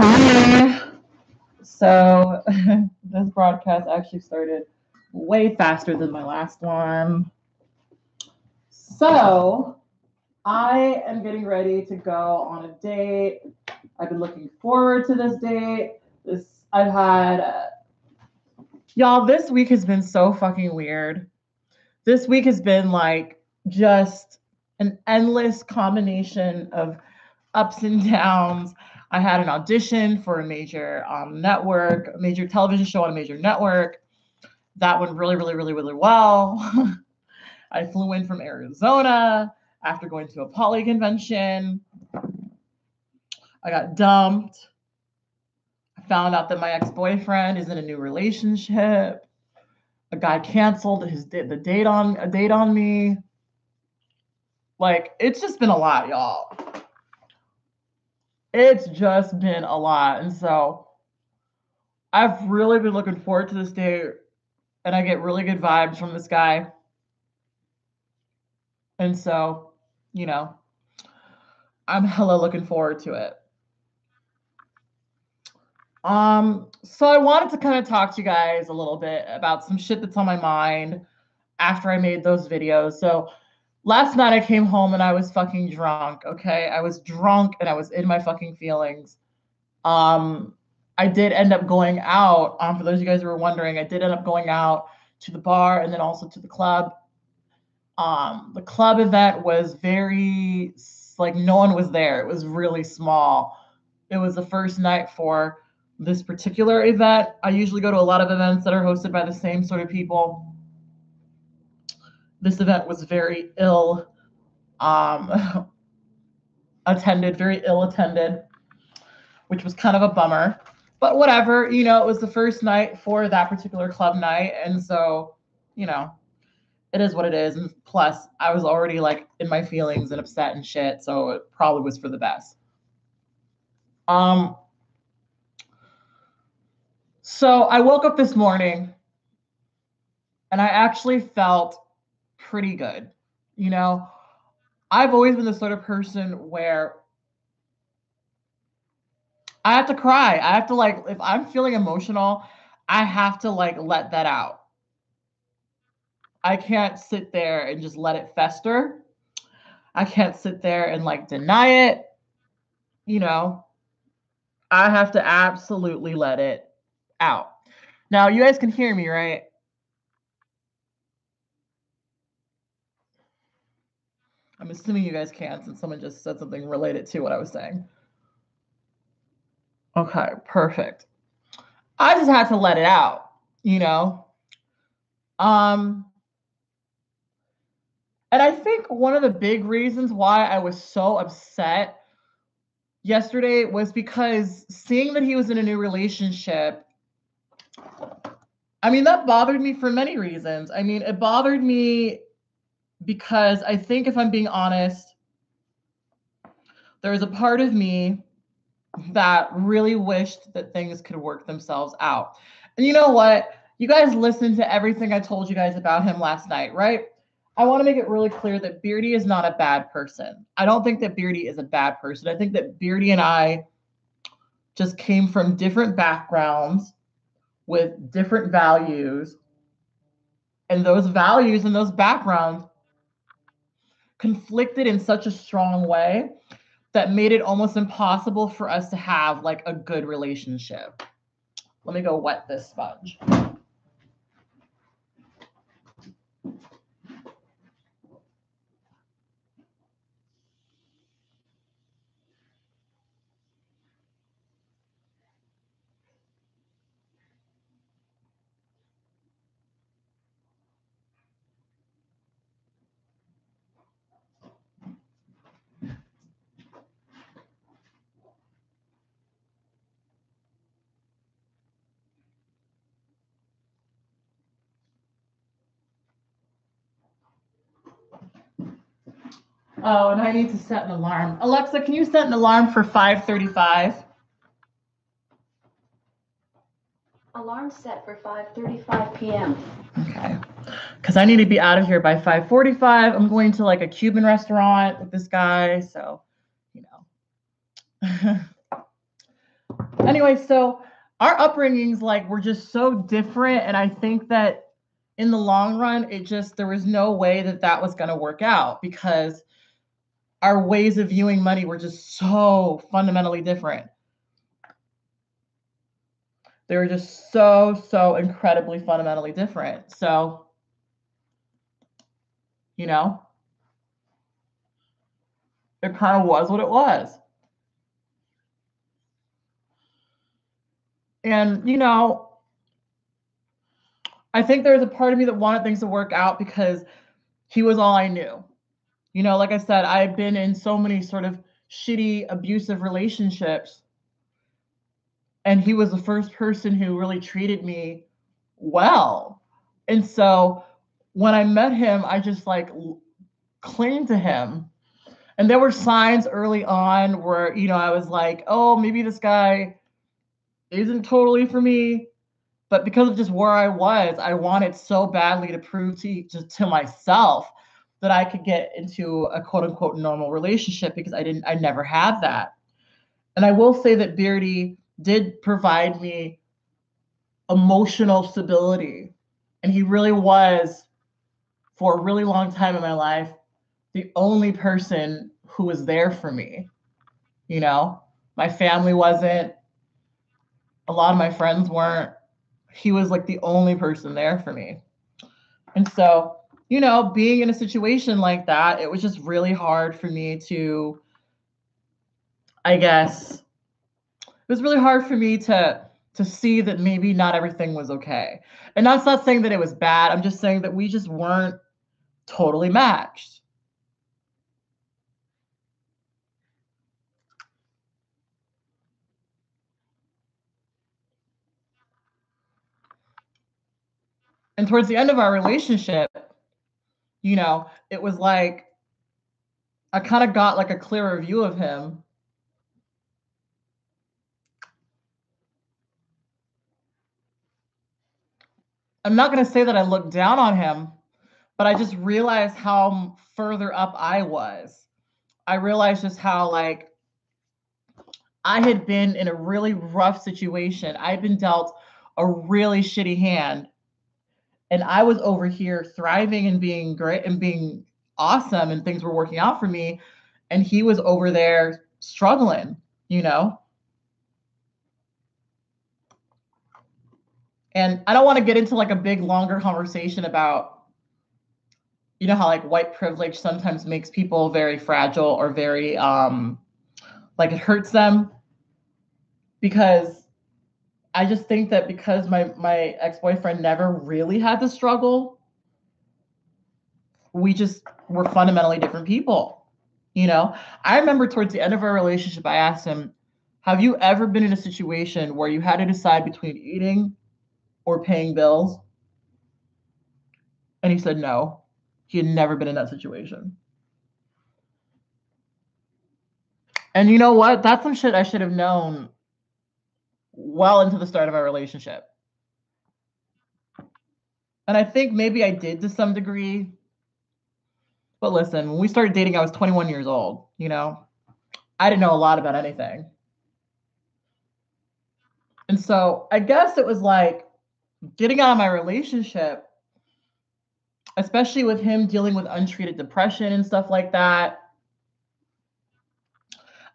Hi. So this broadcast actually started way faster than my last one. So I am getting ready to go on a date. I've been looking forward to this date. I've had y'all, this week has been so fucking weird. This week has been like just an endless combination of ups and downs. I had an audition for a major network, a major television show on a major network. That went really, really, really, really well. I flew in from Arizona after going to a poly convention. I got dumped. I found out that my ex-boyfriend is in a new relationship. A guy canceled a date on me. Like, it's just been a lot, y'all. It's just been a lot. And so I've really been looking forward to this day, and I get really good vibes from this guy. And so, I'm hella looking forward to it. So I wanted to kind of talk to you guys a little bit about some shit that's on my mind after I made those videos. So last night I came home and I was fucking drunk, okay? I was drunk and I was in my fucking feelings. I did end up going out. For those of you guys who were wondering, I did end up going out to the bar and then also to the club. The club event was very, like, no one was there. It was really small. It was the first night for this particular event. I usually go to a lot of events that are hosted by the same sort of people. This event was very ill attended, which was kind of a bummer. But whatever, it was the first night for that particular club night. And so, it is what it is. And plus, I was already like in my feelings and upset and shit. So it probably was for the best. So I woke up this morning and I actually felt pretty good. I've always been the sort of person where I have to cry. I have to, like, if I'm feeling emotional, I have to, like, let that out. I can't sit there and just let it fester. I can't sit there and, like, deny it. I have to absolutely let it out. Now, you guys can hear me, right? I'm assuming you guys can, since someone just said something related to what I was saying. Okay, perfect. I just had to let it out, And I think one of the big reasons why I was so upset yesterday was because seeing that he was in a new relationship, that bothered me for many reasons. It bothered me because I think, if I'm being honest, there's a part of me that really wished that things could work themselves out. And you know what? You guys listened to everything I told you guys about him last night, right? I want to make it really clear that Beardy is not a bad person. I don't think that Beardy is a bad person. I think that Beardy and I just came from different backgrounds with different values. And those values and those backgrounds conflicted in such a strong way that made it almost impossible for us to have, like, a good relationship. Let me go wet this sponge. Oh, and I need to set an alarm. Alexa, can you set an alarm for 5:35? Alarm set for 5:35 p.m. Okay. Because I need to be out of here by 5:45. I'm going to, like, a Cuban restaurant with this guy. So, Anyway, so our upbringings like were just so different, and I think that in the long run, there was no way that that was going to work out because our ways of viewing money were just so fundamentally different. They were just so incredibly fundamentally different. So, you know, it kind of was what it was. And, I think there was a part of me that wanted things to work out because he was all I knew. Like I said, I've been in so many sort of shitty, abusive relationships. And he was the first person who really treated me well. And so when I met him, I just like clinged to him. And there were signs early on where, I was like, oh, maybe this guy isn't totally for me. But because of just where I was, I wanted so badly to prove to myself that I could get into a quote unquote normal relationship because I never had that. And I will say that Beardy did provide me emotional stability. And he really was, for a really long time in my life, the only person who was there for me. My family wasn't, a lot of my friends weren't. He was like the only person there for me. And so, being in a situation like that, it was just really hard for me to, I guess, it was really hard for me to see that maybe not everything was okay. And that's not saying that it was bad. I'm just saying that we just weren't totally matched. And towards the end of our relationship, it was like I kind of got like a clearer view of him. I'm not going to say that I looked down on him, but I just realized how further up I was. I realized just how like I had been in a really rough situation. I'd been dealt a really shitty hand, and I was over here thriving and being great and being awesome, and things were working out for me, and he was over there struggling, And I don't want to get into like a big longer conversation about how like white privilege sometimes makes people very fragile or very like it hurts them, because I just think that because my ex-boyfriend never really had to struggle, we just were fundamentally different people. I remember towards the end of our relationship, I asked him, have you ever been in a situation where you had to decide between eating or paying bills? And he said no. He had never been in that situation. And you know what? That's some shit I should have known well into the start of our relationship. And I think maybe I did to some degree. But listen, when we started dating, I was 21 years old, I didn't know a lot about anything. And so I guess it was like getting out of my relationship, especially with him dealing with untreated depression and stuff like that.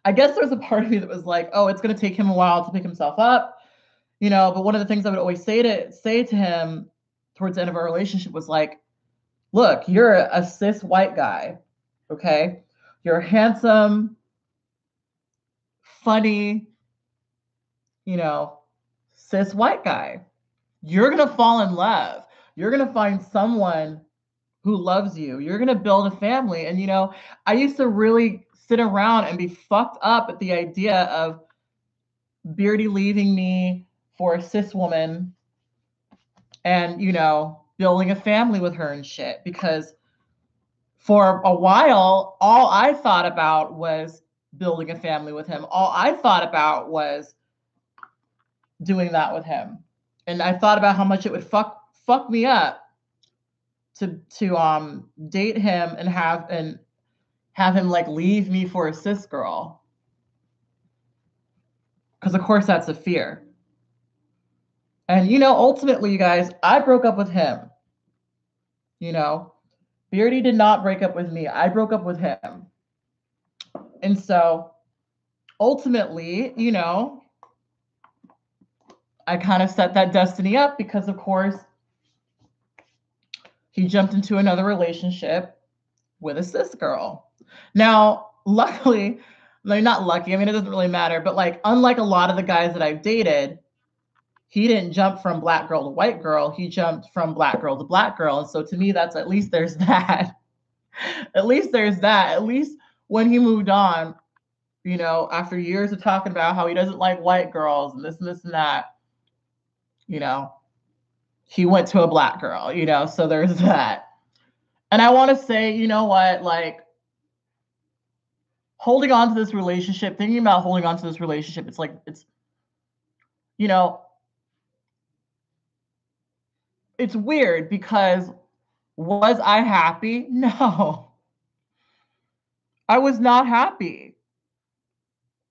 I guess there was a part of me that was like, oh, it's going to take him a while to pick himself up, but one of the things I would always say to him towards the end of our relationship was like, look, you're a cis white guy, okay? You're handsome, funny, cis white guy. You're going to fall in love. You're going to find someone who loves you. You're going to build a family. And, I used to really sit around and be fucked up at the idea of Beardy leaving me for a cis woman and, building a family with her and shit. Because for a while, all I thought about was building a family with him. All I thought about was doing that with him. And I thought about how much it would fuck me up to date him and have him like leave me for a cis girl. Because, of course, that's a fear. And, ultimately, you guys, I broke up with him. Beardy did not break up with me. I broke up with him. And so, ultimately, I kind of set that destiny up because, of course, he jumped into another relationship with a cis girl. Now, luckily, like not lucky, I mean, it doesn't really matter, but like, unlike a lot of the guys that I've dated, he didn't jump from black girl to white girl. He jumped from black girl to black girl. And so to me, that's at least there's that. At least there's that. At least when he moved on, after years of talking about how he doesn't like white girls and this and that, he went to a black girl, so there's that. And I want to say, you know what, like holding on to this relationship, thinking about holding on to this relationship, it's like, it's weird because was I happy? No. I was not happy.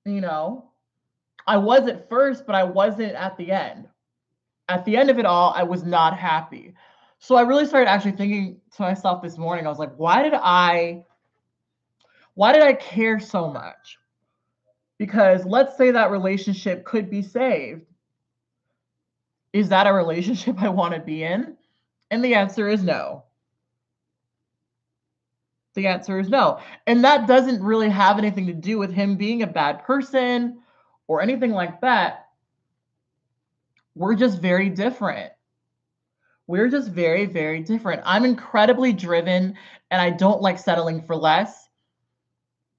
I was at first, but I wasn't at the end. At the end of it all, I was not happy. So I really started actually thinking to myself this morning, I was like, why did I care so much? Because let's say that relationship could be saved. Is that a relationship I want to be in? And the answer is no. The answer is no. And that doesn't really have anything to do with him being a bad person or anything like that. We're just very different. We're just very, very different. I'm incredibly driven and I don't like settling for less.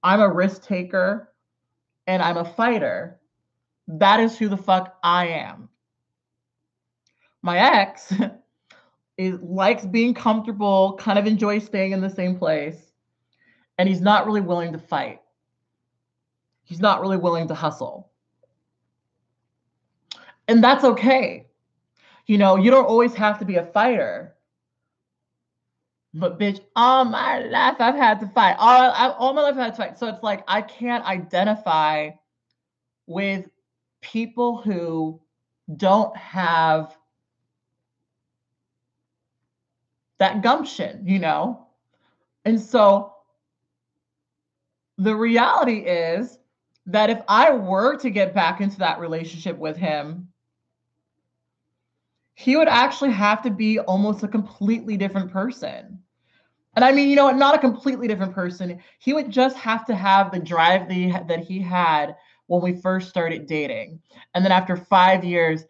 I'm a risk taker and I'm a fighter. That is who the fuck I am. My ex likes being comfortable, kind of enjoys staying in the same place, and he's not really willing to fight. He's not really willing to hustle. And that's okay. You don't always have to be a fighter. But bitch, all my life I've had to fight. All my life I've had to fight. So it's like I can't identify with people who don't have that gumption, And so the reality is that if I were to get back into that relationship with him, he would actually have to be almost a completely different person. And I mean, not a completely different person. He would just have to have the drive that he had when we first started dating. And then after 5 years,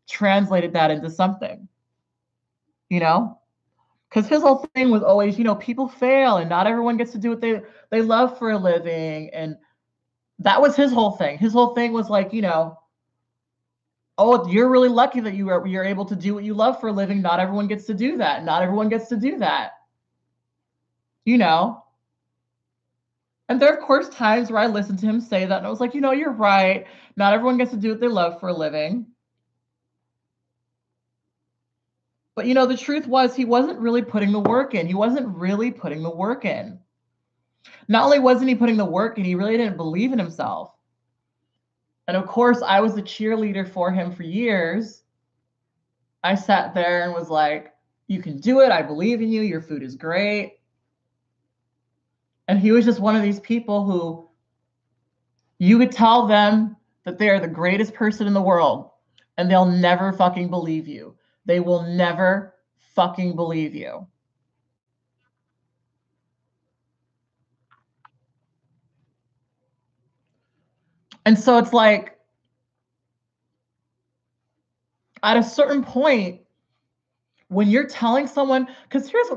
translated that into something, Because his whole thing was always, people fail and not everyone gets to do what they love for a living. And that was his whole thing. His whole thing was like, oh, you're really lucky that you're able to do what you love for a living. Not everyone gets to do that. Not everyone gets to do that. And there are, of course, times where I listened to him say that, and I was like, you're right. Not everyone gets to do what they love for a living. But, the truth was he wasn't really putting the work in. He wasn't really putting the work in. Not only wasn't he putting the work in, he really didn't believe in himself. And of course, I was the cheerleader for him for years. I sat there and was like, you can do it. I believe in you. Your food is great. And he was just one of these people who you could tell them that they are the greatest person in the world and they'll never fucking believe you. They will never fucking believe you. And so it's like, at a certain point, when you're telling someone, because here's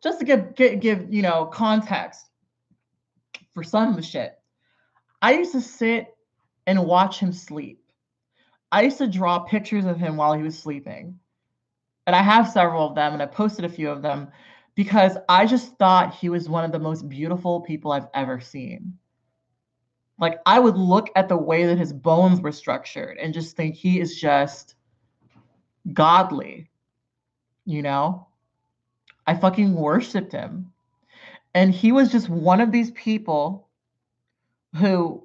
just to give context for some of the shit. I used to sit and watch him sleep. I used to draw pictures of him while he was sleeping. And I have several of them, and I posted a few of them because I just thought he was one of the most beautiful people I've ever seen. Like, I would look at the way that his bones were structured and just think he is just godly, I fucking worshiped him. And he was just one of these people who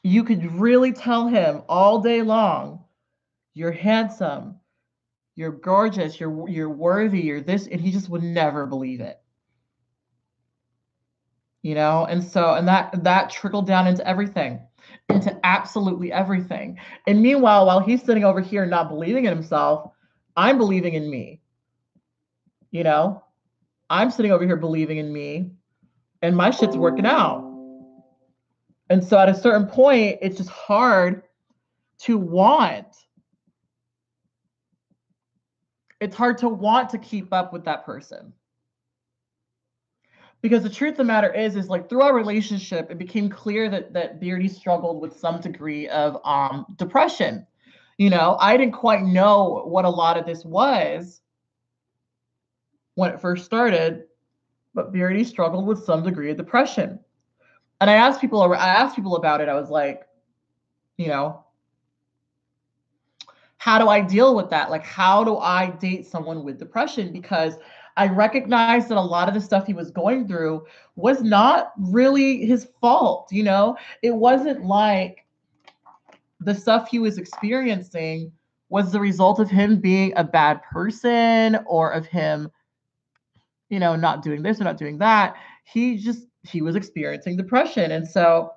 You could really tell him all day long, you're handsome, you're gorgeous, you're worthy, you're this, and he just would never believe it. And so that trickled down into everything, into absolutely everything. And meanwhile, while he's sitting over here not believing in himself, I'm believing in me. I'm sitting over here believing in me, and my shit's working out. And so at a certain point, it's just hard to want. It's hard to want to keep up with that person. Because the truth of the matter is like through our relationship, it became clear that Beardy struggled with some degree of depression. I didn't quite know what a lot of this was when it first started, but Beardy struggled with some degree of depression. And I asked people about it. I was like, how do I deal with that? Like, how do I date someone with depression? Because I recognized that a lot of the stuff he was going through was not really his fault. It wasn't like the stuff he was experiencing was the result of him being a bad person or of him, not doing this or not doing that. He was experiencing depression. And so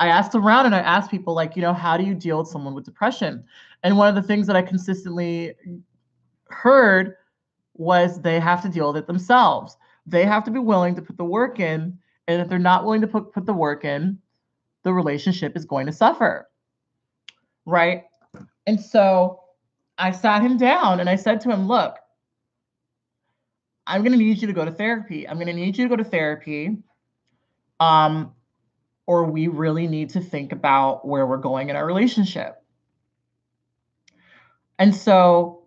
I asked around and I asked people like, how do you deal with someone with depression? And one of the things that I consistently heard was they have to deal with it themselves. They have to be willing to put the work in. And if they're not willing to put the work in, the relationship is going to suffer. Right? And so I sat him down and I said to him, look, I'm going to need you to go to therapy. I'm going to need you to go to therapy. Or we really need to think about where we're going in our relationship. And so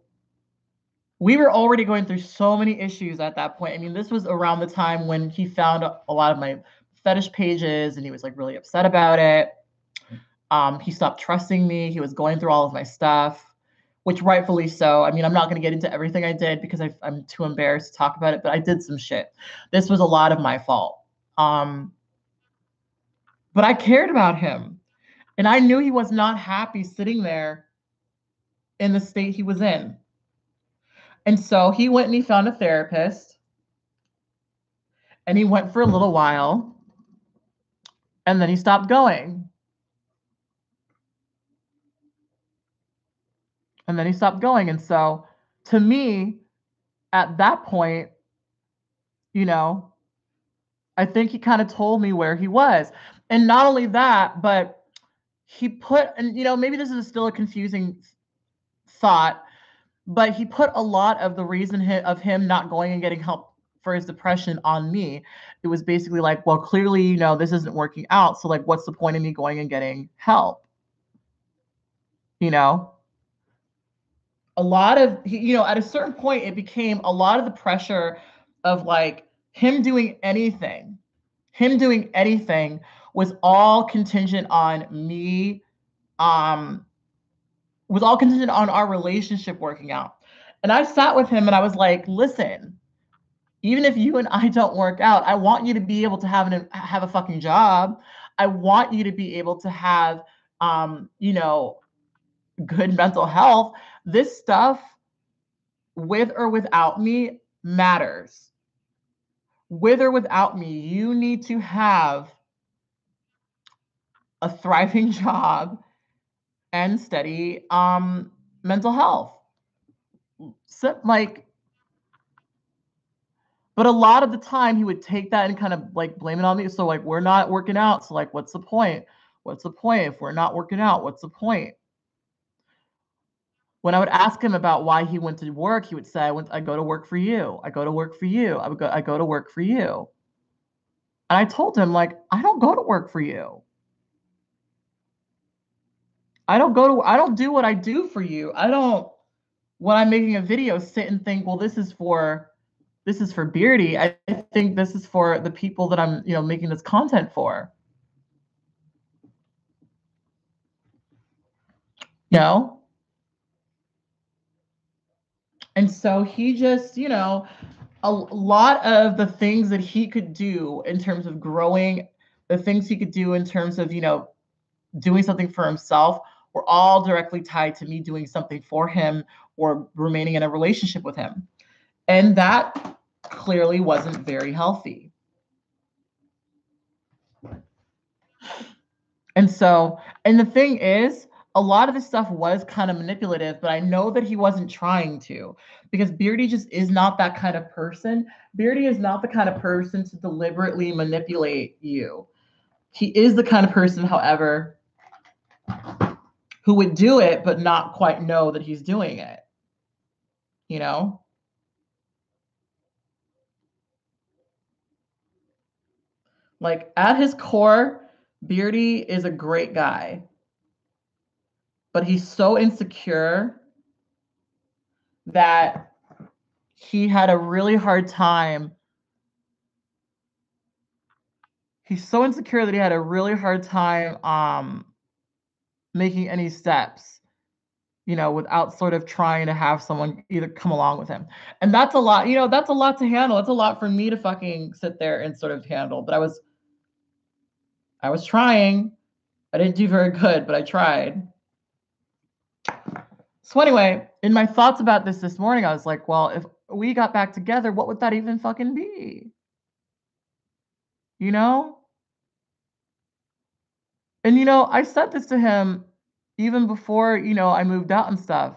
we were already going through so many issues at that point. I mean, this was around the time when he found a lot of my fetish pages and he was like really upset about it. He stopped trusting me. He was going through all of my stuff, which rightfully so. I mean, I'm not going to get into everything I did because I'm too embarrassed to talk about it, but I did some shit. This was a lot of my fault. But I cared about him. And I knew he was not happy sitting there in the state he was in. And so he went and he found a therapist. And he went for a little while. And then he stopped going. And so to me, at that point, I think he kind of told me where he was. And not only that, but he put, and maybe this is still a confusing thought, but he put a lot of the reason of him not going and getting help for his depression on me. It was basically like, well, clearly, this isn't working out. So like, what's the point of me going and getting help? A lot of, at a certain point, it became a lot of the pressure of like him doing anything was all contingent on me, was all contingent on our relationship working out. And I sat with him and I was like, listen, even if you and I don't work out, I want you to be able to have a fucking job. I want you to be able to have, good mental health. This stuff, with or without me, matters. With or without me, you need to have a thriving job and steady mental health. So, but a lot of the time he would take that and kind of like blame it on me. So like, we're not working out. So like, what's the point? What's the point? If we're not working out, what's the point? When I would ask him about why he went to work, he would say, I go to work for you. I go to work for you. I go to work for you. And I told him, like, I don't go to work for you. I don't do what I do for you. I don't, when I'm making a video, sit and think, well, this is for Beardy. I think this is for the people that I'm, making this content for. And so he just, a lot of the things that he could do in terms of growing, the things he could do in terms of, doing something for himself were all directly tied to me doing something for him or remaining in a relationship with him. And that clearly wasn't very healthy. And so, and the thing is, a lot of this stuff was kind of manipulative, but I know that he wasn't trying to, because Beardy just is not that kind of person. Beardy is not the kind of person to deliberately manipulate you. He is the kind of person, however, who would do it, but not quite know that he's doing it. You know? Like, at his core, Beardy is a great guy, but he's so insecure that he had a really hard time. He's so insecure that he had a really hard time making any steps, you know, without sort of trying to have someone either come along with him. And that's a lot, you know, that's a lot to handle. It's a lot for me to fucking sit there and sort of handle. But I was trying. I didn't do very good, but I tried. So anyway, in my thoughts about this morning, I was like, well, if we got back together, what would that even fucking be? You know? And, you know, I said this to him even before, you know, I moved out and stuff.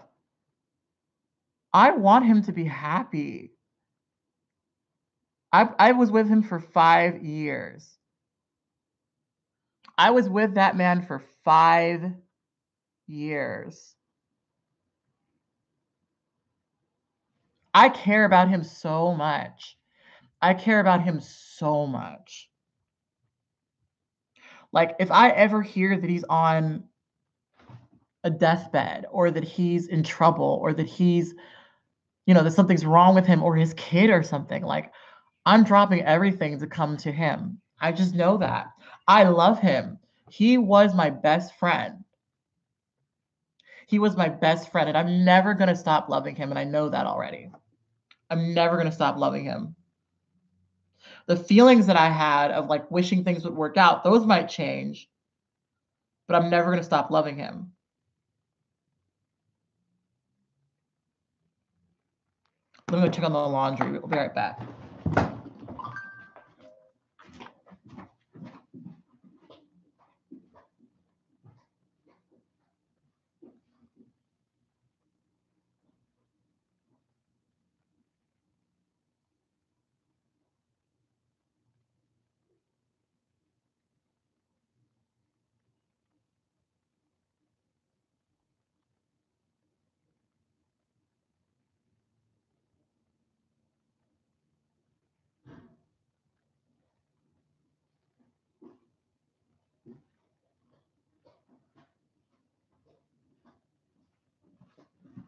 I want him to be happy. I was with him for 5 years. I was with that man for 5 years. I care about him so much. I care about him so much. Like, if I ever hear that he's on a deathbed or that he's in trouble or that he's, you know, that something's wrong with him or his kid or something, like, I'm dropping everything to come to him. I just know that. I love him. He was my best friend. He was my best friend, and I'm never going to stop loving him, and I know that already. I'm never going to stop loving him. The feelings that I had of like wishing things would work out, those might change, but I'm never going to stop loving him. Let me go check on the laundry. We'll be right back.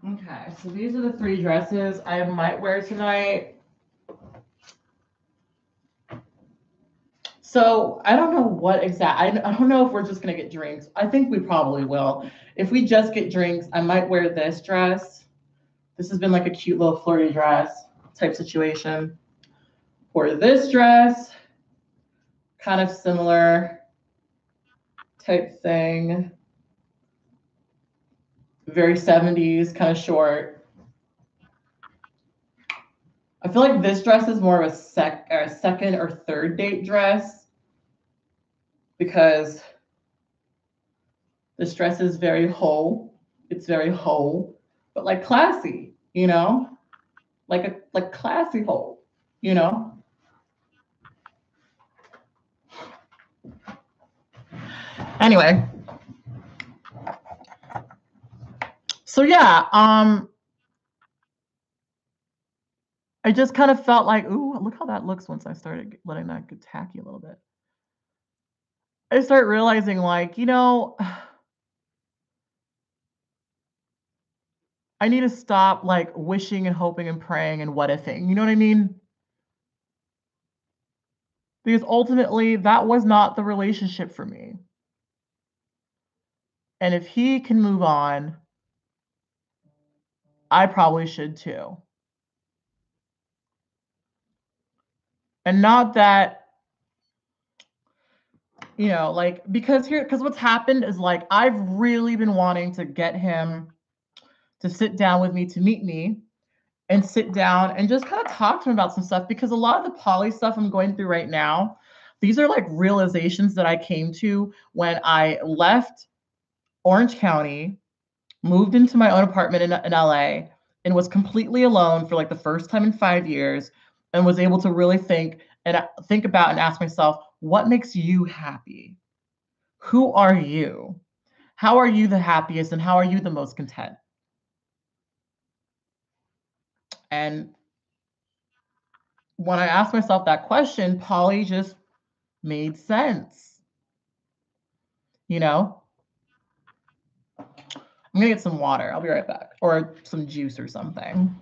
Okay, so these are the 3 dresses I might wear tonight. So I don't know what I don't know if we're just gonna get drinks. I think we probably will. If we just get drinks, I might wear this dress. This has been like a cute little flirty dress type situation. Or this dress, kind of similar type thing. Very 70s, kind of short. I feel like this dress is more of a second or third date dress because this dress is very whole. It's very whole, but like classy, you know, like classy whole, you know. Anyway, so yeah, I just kind of felt like, ooh, look how that looks once I started letting that get tacky a little bit. I start realizing, like, you know, I need to stop like wishing and hoping and praying and what ifing. You know what I mean? Because ultimately, that was not the relationship for me. And if he can move on, I probably should too. And not that You know, like, because what's happened is like I've really been wanting to get him to sit down with me, to meet me and sit down and just kind of talk to him about some stuff, because a lot of the poly stuff I'm going through right now, these are like realizations that I came to when I left Orange County, moved into my own apartment in LA, and was completely alone for like the first time in 5 years, and was able to really think about and ask myself, what makes you happy? Who are you? How are you the happiest, and how are you the most content? And when I asked myself that question, poly just made sense. You know, I'm gonna get some water. I'll be right back, or some juice or something.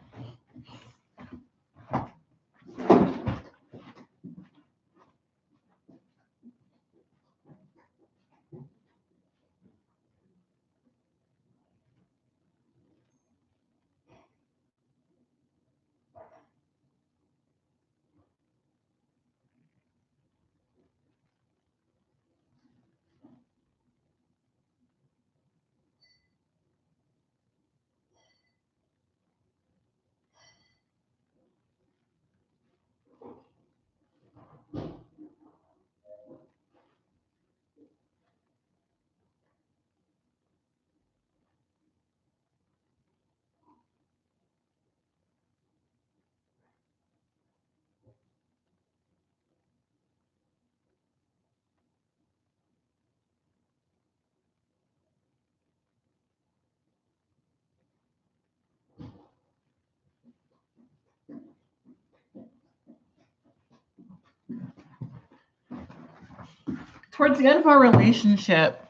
Towards the end of our relationship,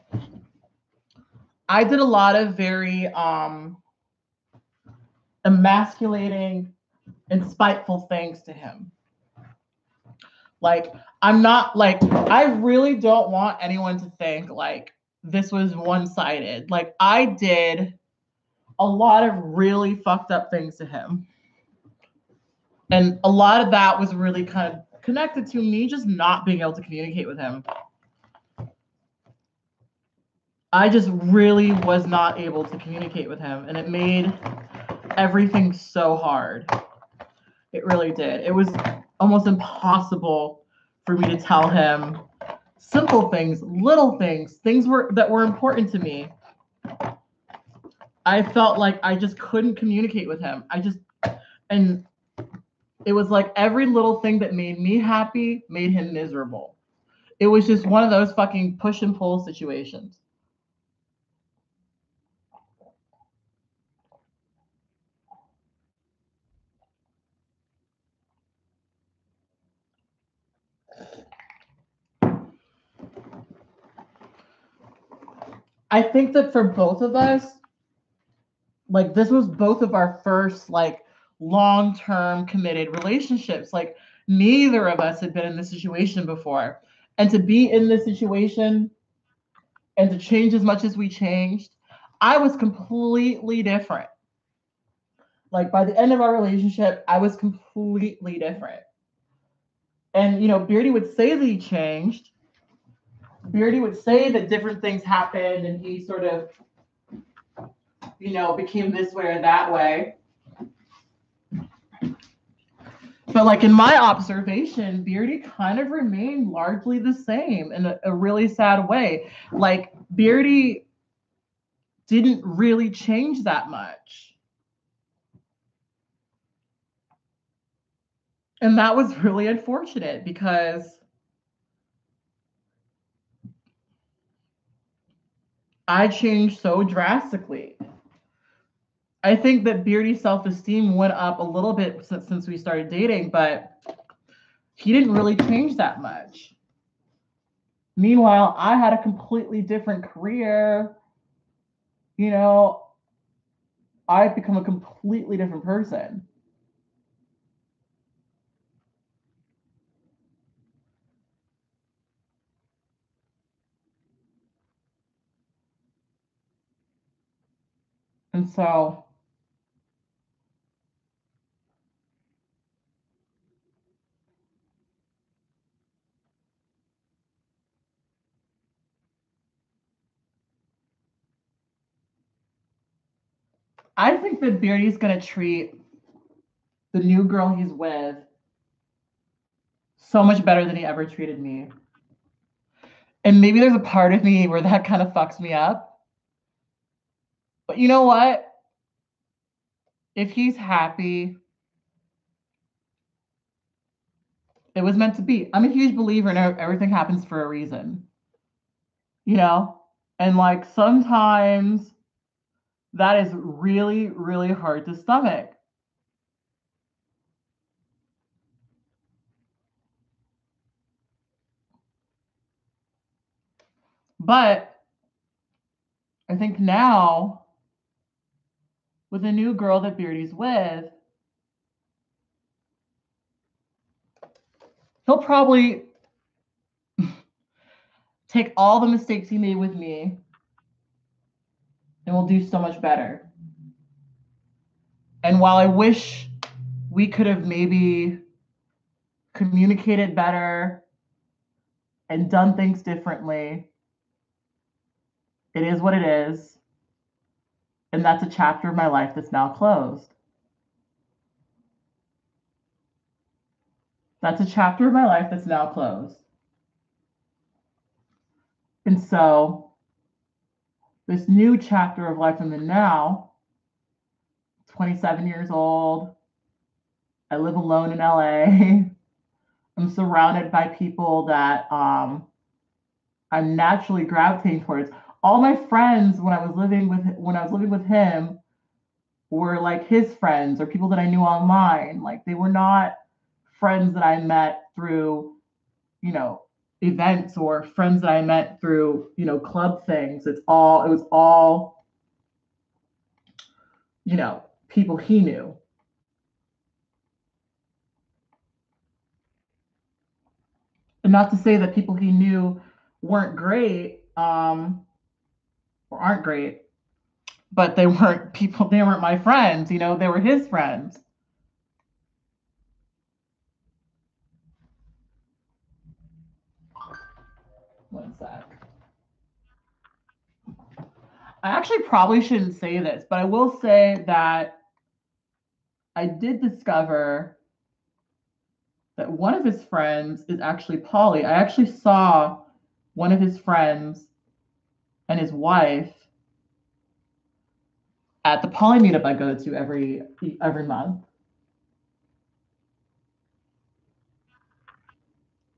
I did a lot of very emasculating and spiteful things to him. Like, I'm not like, I really don't want anyone to think like this was one sided. Like, I did a lot of really fucked up things to him. And a lot of that was really kind of connected to me just not being able to communicate with him. I just really was not able to communicate with him, and it made everything so hard. It really did. It was almost impossible for me to tell him simple things, little things, that were important to me. I felt like I just couldn't communicate with him. And it was like every little thing that made me happy made him miserable. It was just one of those fucking push and pull situations. I think that for both of us, like, this was both of our first like long-term committed relationships. Like, neither of us had been in this situation before. And to be in this situation and to change as much as we changed, I was completely different. Like, by the end of our relationship, I was completely different. And Beardy would say that he changed. Beardy would say that different things happened and he sort of, became this way or that way. But like, in my observation, Beardy kind of remained largely the same in a really sad way. Like, Beardy didn't really change that much. And that was really unfortunate because I changed so drastically. I think that Beardy's self-esteem went up a little bit since we started dating, but he didn't really change that much. Meanwhile, I had a completely different career. I've become a completely different person. And so I think that Beardy's gonna treat the new girl he's with so much better than he ever treated me. And maybe there's a part of me where that kind of fucks me up. But you know what? If he's happy, it was meant to be. I'm a huge believer in everything happens for a reason, you know? And like sometimes that is really, really hard to stomach. But I think now, with a new girl that Beardy's with, he'll probably take all the mistakes he made with me and we'll do so much better. And while I wish we could have maybe communicated better and done things differently, it is what it is. And that's a chapter of my life that's now closed. That's a chapter of my life that's now closed. And so, this new chapter of life I'm in now, 27 years old, I live alone in LA. I'm surrounded by people that I'm naturally gravitating towards. All my friends when I was living with him were like his friends or people that I knew online. Like they were not friends that I met through, events or friends that I met through, club things. It was all, people he knew. And not to say that people he knew weren't great, or aren't great, but they weren't my friends, they were his friends. One sec. I actually probably shouldn't say this, but I will say that I did discover that one of his friends is actually poly. I actually saw one of his friends and his wife at the poly meetup I go to every month.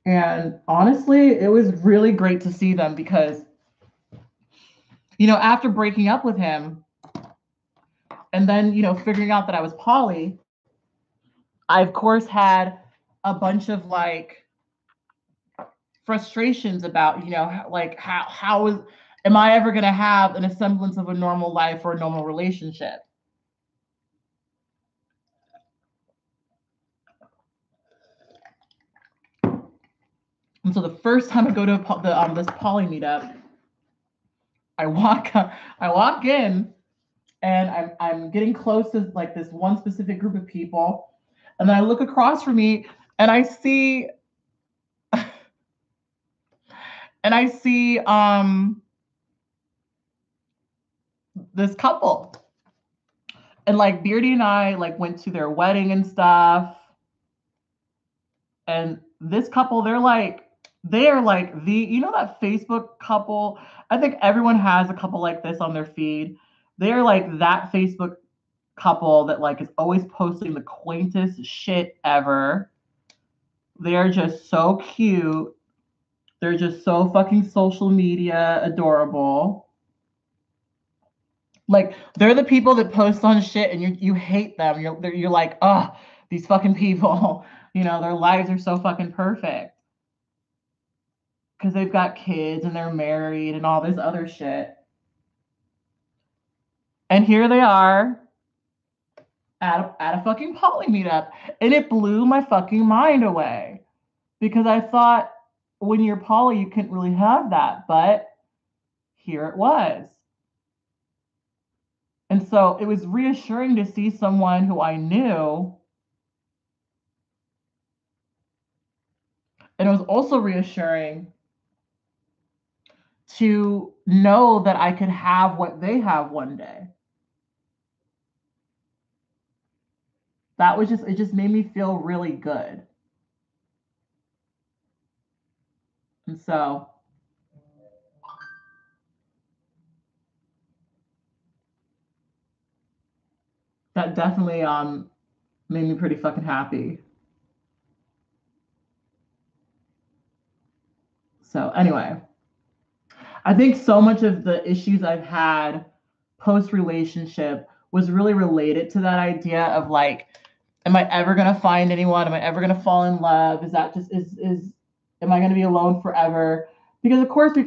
And honestly, it was really great to see them because, after breaking up with him and then, figuring out that I was poly, I, of course, had a bunch of like frustrations about, like am I ever going to have an semblance of a normal life or a normal relationship? And so the first time I go to this poly meetup, I walk in and I'm getting close to like this one specific group of people, and then I look across from me and I see this couple, and like Beardy and I like went to their wedding and stuff, and this couple they are like the that Facebook couple. I think everyone has a couple like this on their feed. They're like that Facebook couple that like is always posting the quaintest shit ever. They're just so cute. They're just so fucking social media adorable. Like they're the people that post on shit and you hate them. You're like, oh, these fucking people. Their lives are so fucking perfect because they've got kids and they're married and all this other shit. And here they are at a fucking poly meetup, and it blew my fucking mind away because I thought when you're poly you couldn't really have that, but here it was. And so it was reassuring to see someone who I knew. And it was also reassuring to know that I could have what they have one day. that was just, it just made me feel really good. And so that definitely made me pretty fucking happy. So anyway, I think so much of the issues I've had post relationship was really related to that idea of like, am I ever gonna find anyone? Am I ever gonna fall in love? Is that just is am I gonna be alone forever? Because of course,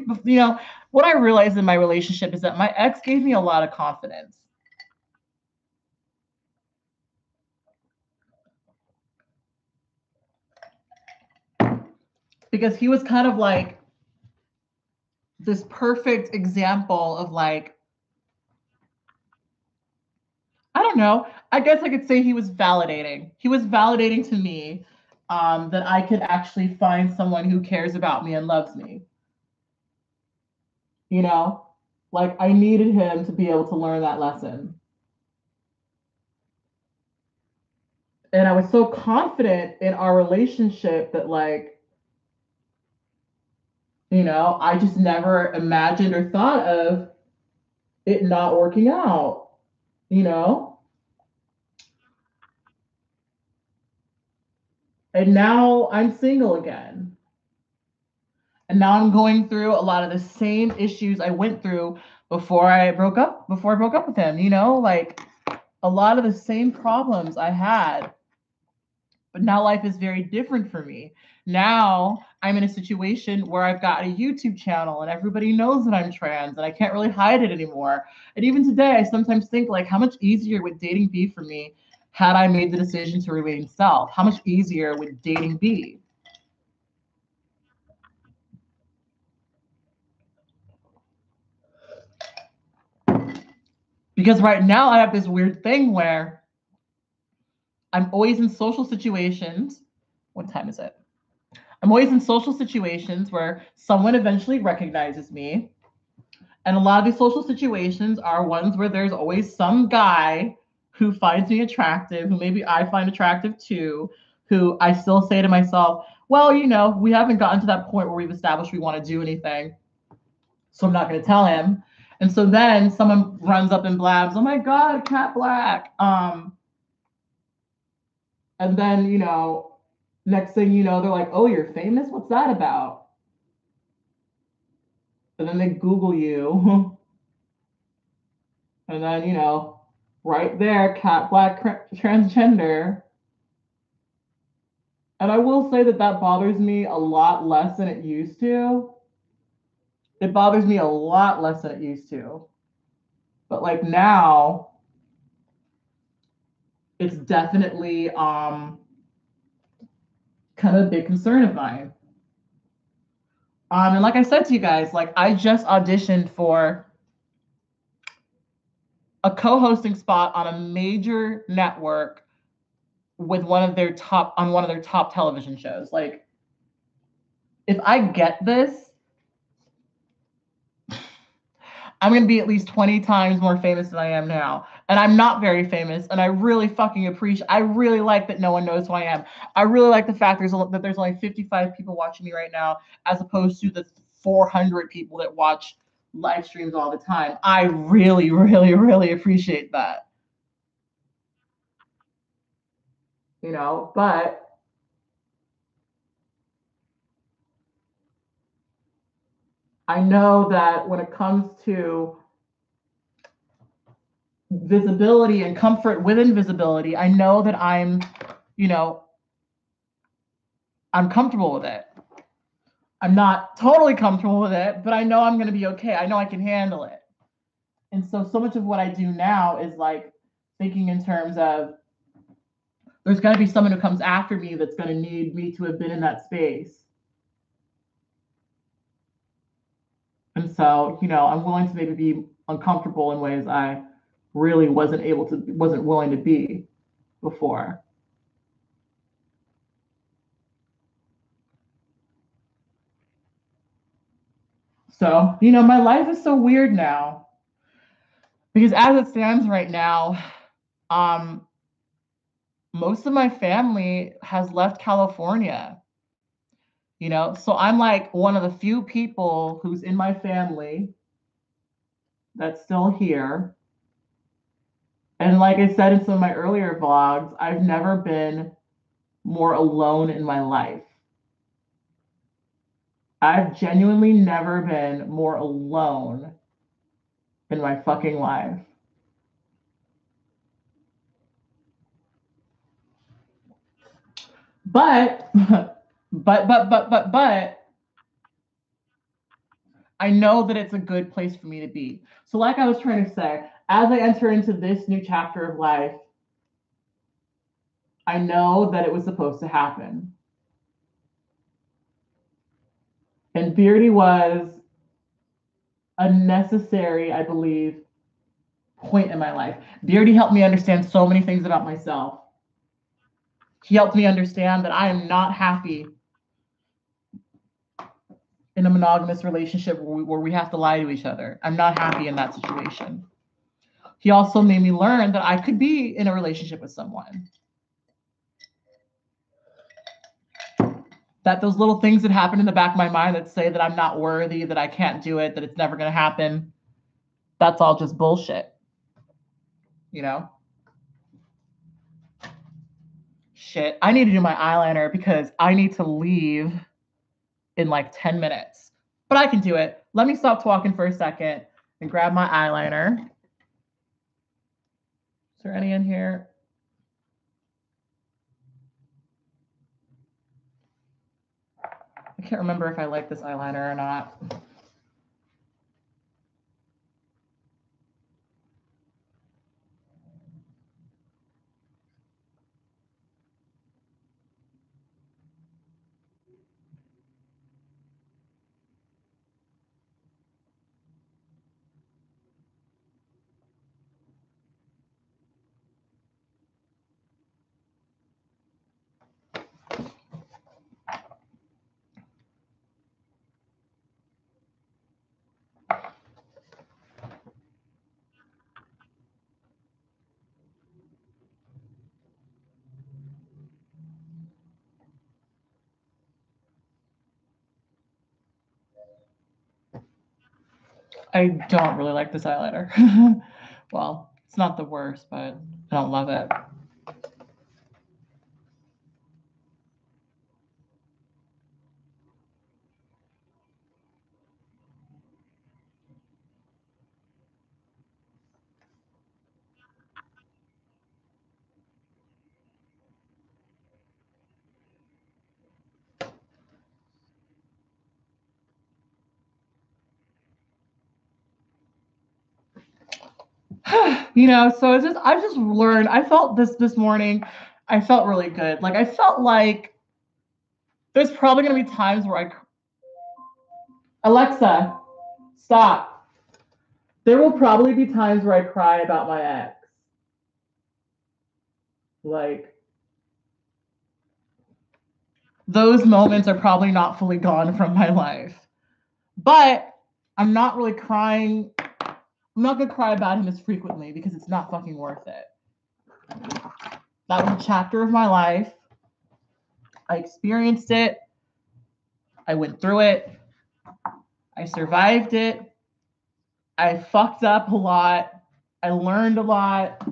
what I realized in my relationship is that my ex gave me a lot of confidence. Because he was kind of like this perfect example of like, I don't know. I guess I could say he was validating. He was validating to me that I could actually find someone who cares about me and loves me. You know, like I needed him to be able to learn that lesson. And I was so confident in our relationship that, like, I just never imagined or thought of it not working out, you know? And now I'm single again. And now I'm going through a lot of the same issues I went through before I broke up with him, like a lot of the same problems I had. But now life is very different for me. Now I'm in a situation where I've got a YouTube channel and everybody knows that I'm trans and I can't really hide it anymore. And even today, I sometimes think like how much easier would dating be for me had I made the decision to remain self? How much easier would dating be? Because right now I have this weird thing where I'm always in social situations. What time is it? I'm always in social situations where someone eventually recognizes me. And a lot of these social situations are ones where there's always some guy who finds me attractive, who maybe I find attractive too, who I still say to myself, well, we haven't gotten to that point where we've established we want to do anything. So I'm not going to tell him. And so then someone runs up and blabs, oh my God, Cat Black. And then, next thing you know, they're like, oh, you're famous? What's that about? And then they Google you. And then, right there, Cat Black transgender. And I will say that that bothers me a lot less than it used to. It bothers me a lot less than it used to. But like now, it's definitely kind of a big concern of mine. And like I said to you guys, like I just auditioned for a co-hosting spot on a major network with one of their top television shows. Like if I get this, I'm going to be at least 20 times more famous than I am now. And I'm not very famous. And I really fucking I really like that no one knows who I am. I really like the fact that there's only 55 people watching me right now, as opposed to the 400 people that watch live streams all the time. I really, really, really appreciate that. But I know that when it comes to visibility and comfort with invisibility, I know that I'm comfortable with it. I'm not totally comfortable with it, but I know I'm going to be okay. I know I can handle it. And so much of what I do now is like thinking in terms of there's going to be someone who comes after me that's going to need me to have been in that space. And so, I'm willing to maybe be uncomfortable in ways I really wasn't willing to be before. So, my life is so weird now because as it stands right now, most of my family has left California, you know? So I'm like one of the few people who's in my family that's still here. And like I said in some of my earlier vlogs, I've never been more alone in my life. I've genuinely never been more alone in my fucking life. But, but, I know that it's a good place for me to be. So, like I was trying to say, as I enter into this new chapter of life, I know that it was supposed to happen. And Beardy was a necessary, I believe, point in my life. Beardy helped me understand so many things about myself. He helped me understand that I am not happy in a monogamous relationship where we have to lie to each other. I'm not happy in that situation. He also made me learn that I could be in a relationship with someone. That those little things that happen in the back of my mind that say that I'm not worthy, that I can't do it, that it's never going to happen, that's all just bullshit. You know? Shit, I need to do my eyeliner because I need to leave in like 10 minutes. But I can do it. Let me stop talking for a second and grab my eyeliner. Is there any in here? I can't remember if I like this eyeliner or not. I don't really like this eyeliner. Well, it's not the worst, but I don't love it. You know, so it's just I just learned. I felt this morning. I felt really good. Like I felt like there's probably gonna be times where Alexa, stop. There will probably be times where I cry about my ex. Like those moments are probably not fully gone from my life. But I'm not really crying. I'm not gonna cry about him as frequently because it's not fucking worth it. That was a chapter of my life. I experienced it. I went through it. I survived it. I fucked up a lot. I learned a lot.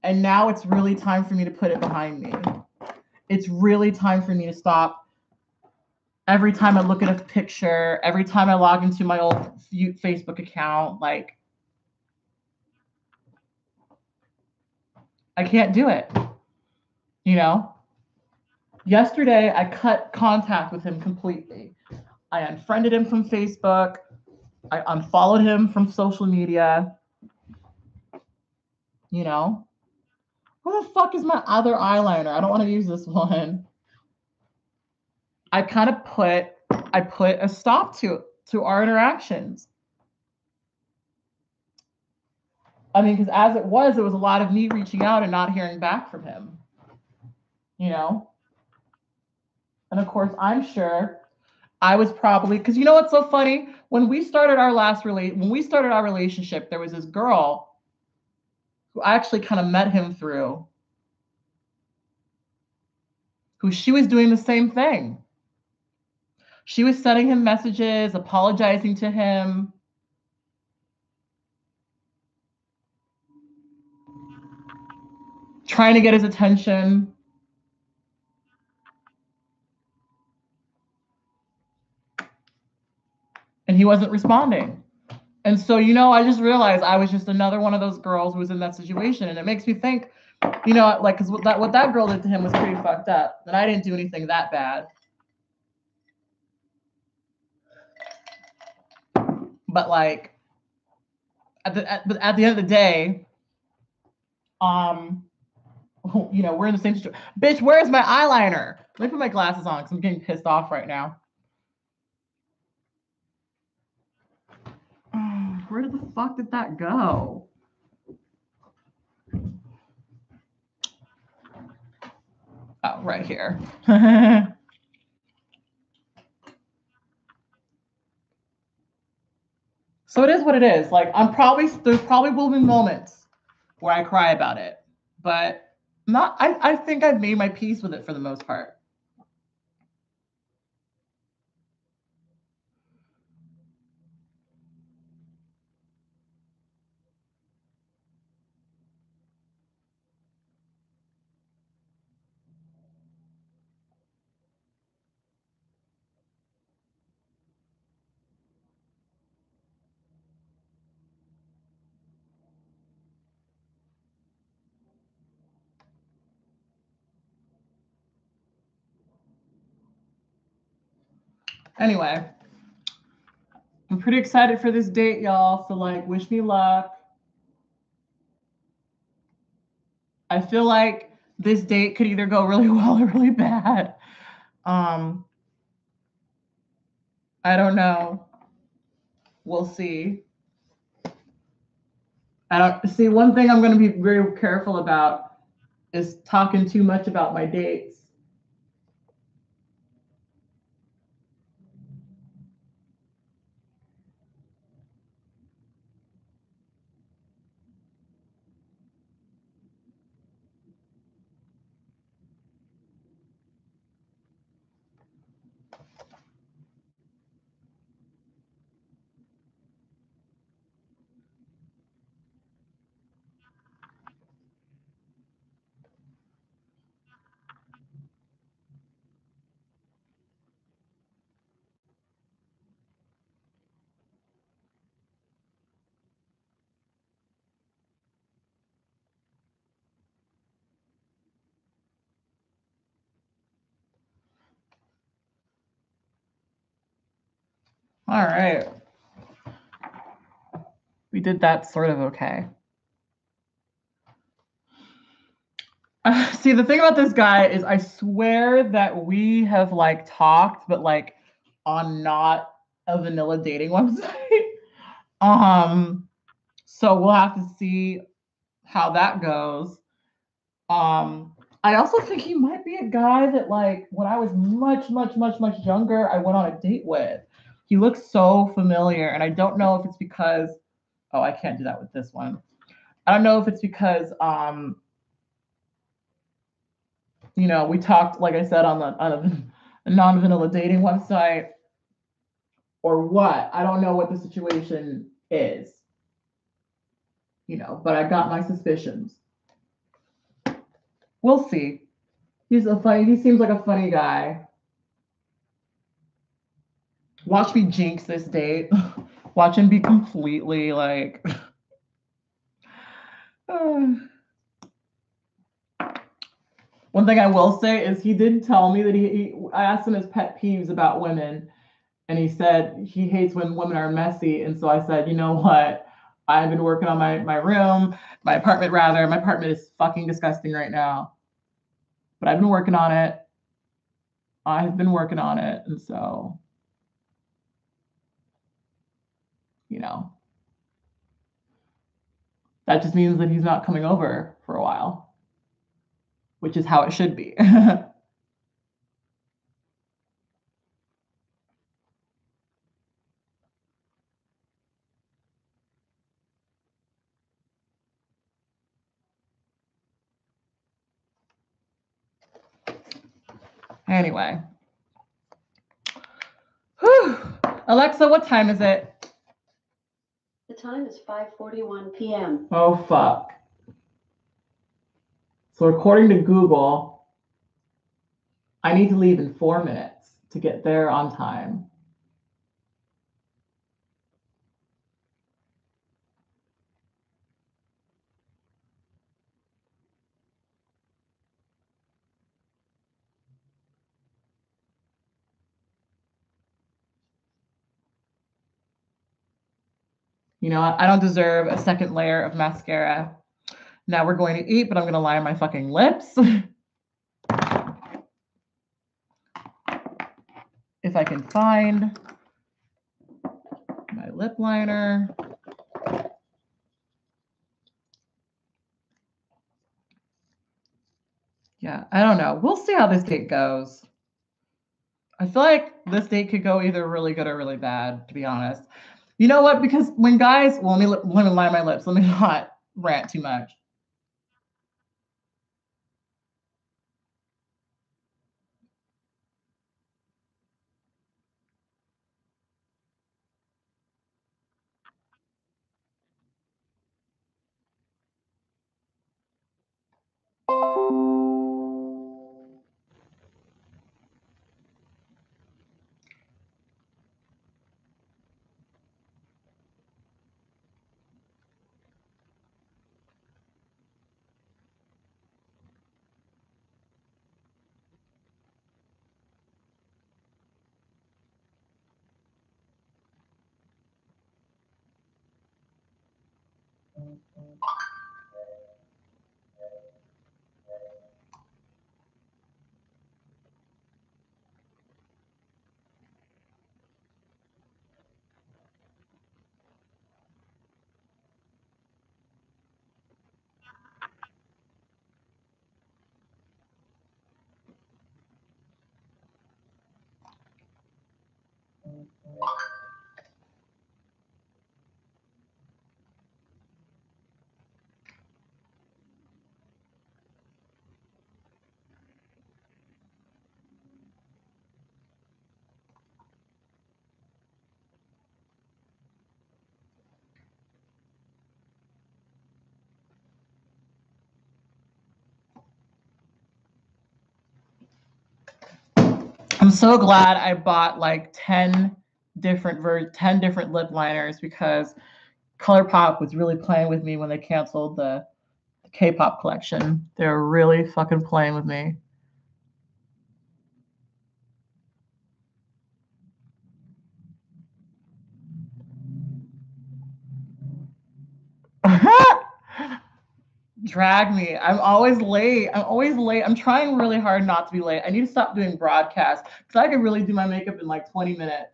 And now it's really time for me to put it behind me. It's really time for me to stop. Every time I look at a picture, every time I log into my old Facebook account, like, I can't do it. You know? Yesterday, I cut contact with him completely. I unfriended him from Facebook. I unfollowed him from social media. You know? Where the fuck is my other eyeliner? I don't want to use this one. I put a stop to our interactions. I mean, because as it was a lot of me reaching out and not hearing back from him. You know? And of course, I'm sure I was probably, because you know what's so funny? When we started our relationship, there was this girl who I actually kind of met him through. who she was doing the same thing. She was sending him messages, apologizing to him. Trying to get his attention. And he wasn't responding. And so, I just realized I was just another one of those girls who was in that situation. And it makes me think, like, because what that girl did to him was pretty fucked up. And I didn't do anything that bad. But like, at the end of the day, we're in the same situation. Bitch, where's my eyeliner? Let me put my glasses on because I'm getting pissed off right now. Where the fuck did that go? Oh, right here. So it is what it is. Like, there's probably will be moments where I cry about it, but I think I've made my peace with it for the most part. Anyway, I'm pretty excited for this date, y'all. So like, wish me luck. I feel like this date could either go really well or really bad. I don't know. We'll see. I don't see. One thing I'm going to be very careful about is talking too much about my dates. All right. We did that sort of okay. See, the thing about this guy is I swear that we have like talked, but like on not a vanilla dating website. So we'll have to see how that goes. I also think he might be a guy that like when I was much, much, much, much younger, I went on a date with. He looks so familiar, and I don't know if it's because I can't do that with this one. I don't know if it's because we talked, like I said, on a non-vanilla dating website or what. I don't know what the situation is, but I got my suspicions. We'll see. He seems like a funny guy. Watch me jinx this date. Watch him be completely like. One thing I will say is he did tell me that I asked him his pet peeves about women, and he said he hates when women are messy. And so I said, you know what? I've been working on my room, my apartment rather. My apartment is fucking disgusting right now. But I've been working on it. And so, that just means that he's not coming over for a while, which is how it should be. Anyway. Whew. Alexa, what time is it? The time is 5:41 p.m. Oh, fuck. So according to Google, I need to leave in 4 minutes to get there on time. You know what? I don't deserve a second layer of mascara. Now we're going to eat, but I'm going to line my fucking lips. If I can find my lip liner. Yeah, I don't know. We'll see how this date goes. I feel like this date could go either really good or really bad, to be honest. You know what? Because when guys, well, let me line my lips. Let me not rant too much. I'm so glad I bought like 10 different lip liners because ColourPop was really playing with me when they canceled the K-pop collection. They're really fucking playing with me. Drag me. I'm always late. I'm trying really hard not to be late. I need to stop doing broadcasts because I could really do my makeup in like 20 minutes.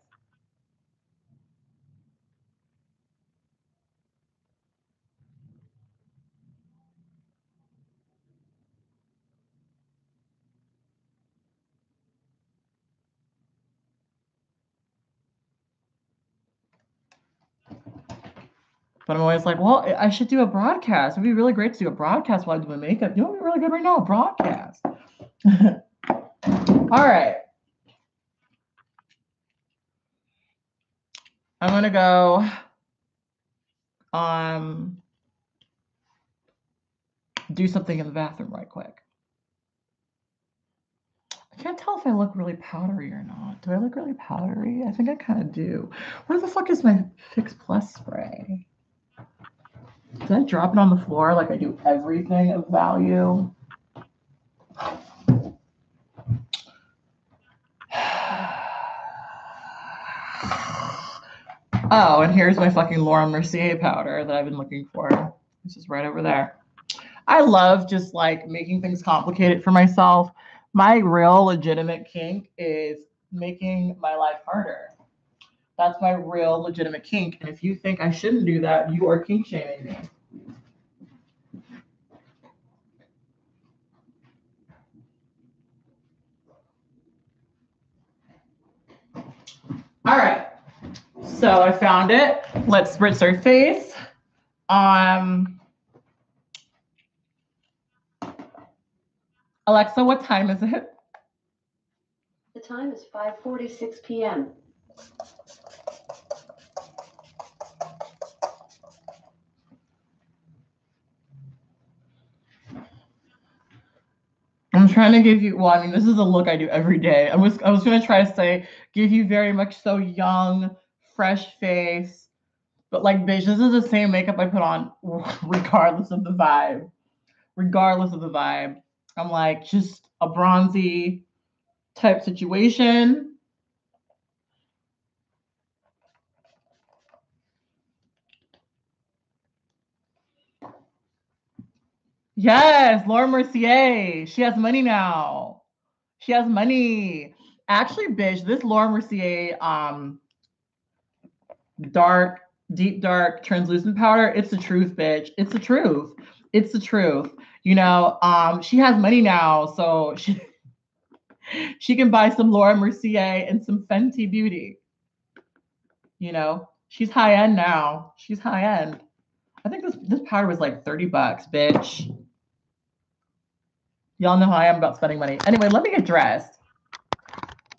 But I'm always like, well, I should do a broadcast. It'd be really great to do a broadcast while I do my makeup. You know what would be really good right now? A broadcast. All right. I'm going to go do something in the bathroom right quick. I can't tell if I look really powdery or not. Do I look really powdery? I think I kind of do. Where the fuck is my Fix Plus spray? Did I drop it on the floor like I do everything of value? Oh, and here's my fucking Laura Mercier powder that I've been looking for. This is right over there. I love just like making things complicated for myself. My real legitimate kink is making my life harder. That's my real legitimate kink. And if you think I shouldn't do that, you are kink shaming me. All right. So I found it. Let's spritz our face. Alexa, what time is it? time is 5:46 p.m. I'm trying to give you, well, I mean, this is a look I do every day. I was going to try to say, give you very much so young, fresh face. But like, bitch, this is the same makeup I put on regardless of the vibe. Regardless of the vibe. I'm like, just a bronzy type situation. Yes, Laura Mercier. She has money now. She has money. Actually, bitch, this Laura Mercier dark, deep dark, translucent powder, it's the truth, bitch. It's the truth. It's the truth. You know, she has money now, so she can buy some Laura Mercier and some Fenty Beauty. You know, she's high end now. She's high end. I think this powder was like $30, bitch. Y'all know how I am about spending money. Anyway, let me get dressed.